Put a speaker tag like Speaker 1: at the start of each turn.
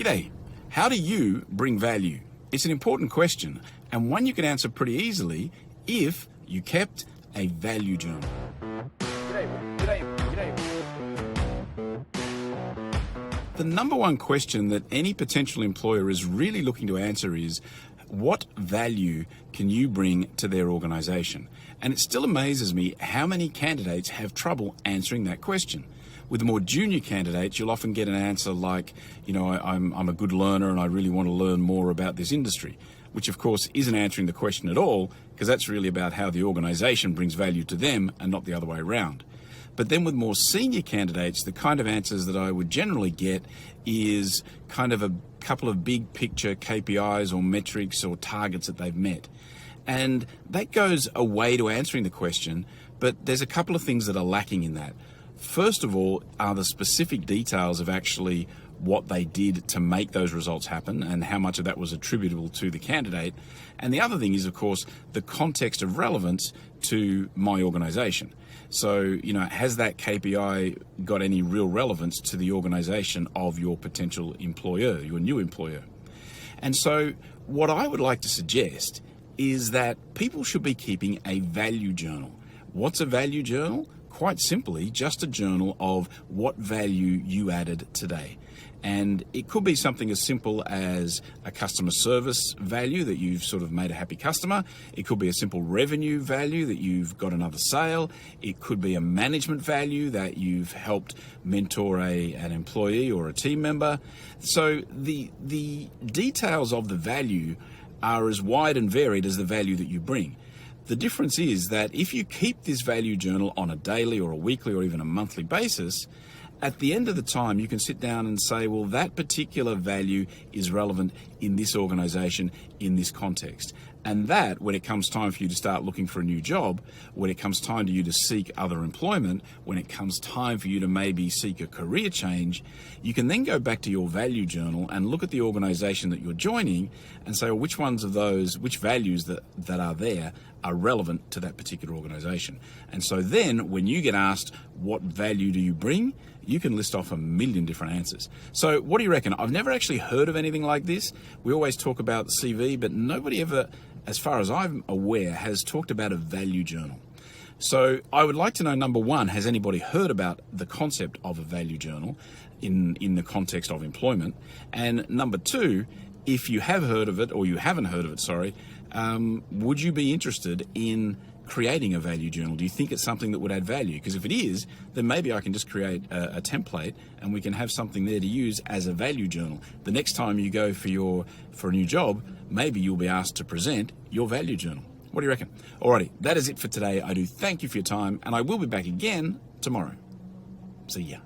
Speaker 1: G'day. How do you bring value? It's an important question, and one you can answer pretty easily if you kept a value journal. The number one question that any potential employer is really looking to answer is, what value can you bring to their organization? And it still amazes me how many candidates have trouble answering that question. With the more junior candidates, you'll often get an answer like, I'm a good learner and I really want to learn more about this industry, which of course isn't answering the question at all, because that's really about how the organization brings value to them and not the other way around. But then with more senior candidates, the kind of answers that I would generally get is kind of a couple of big picture KPIs or metrics or targets that they've met. And that goes away to answering the question, but there's a couple of things that are lacking in that. First of all, are the specific details of actually what they did to make those results happen and how much of that was attributable to the candidate. And the other thing is, of course, the context of relevance to my organization. So, has that KPI got any real relevance to the organization of your potential employer, your new employer? And so what I would like to suggest is that people should be keeping a value journal. What's a value journal? Quite simply, just a journal of what value you added today. And it could be something as simple as a customer service value that you've sort of made a happy customer. It could be a simple revenue value that you've got another sale. It could be a management value that you've helped mentor an employee or a team member. So the details of the value are as wide and varied as the value that you bring. The difference is that if you keep this value journal on a daily or a weekly or even a monthly basis, at the end of the time, you can sit down and say, well, that particular value is relevant in this organization, in this context. And that, when it comes time for you to start looking for a new job, when it comes time to you to seek other employment, when it comes time for you to maybe seek a career change, you can then go back to your value journal and look at the organization that you're joining and say, well, which ones of those, which values that are there are relevant to that particular organization. And so then when you get asked, what value do you bring? You can list off a million different answers. So what do you reckon? I've never actually heard of anything like this. We always talk about the CV, but nobody ever, as far as I'm aware, has talked about a value journal. So I would like to know, number one, has anybody heard about the concept of a value journal in the context of employment? And number two, if you have heard of it or you haven't heard of it, would you be interested in creating a value journal? Do you think it's something that would add value? Because if it is, then maybe I can just create a template and we can have something there to use as a value journal. The next time you go for a new job, maybe you'll be asked to present your value journal. What do you reckon? Alrighty, that is it for today. I do thank you for your time, and I will be back again tomorrow. See ya.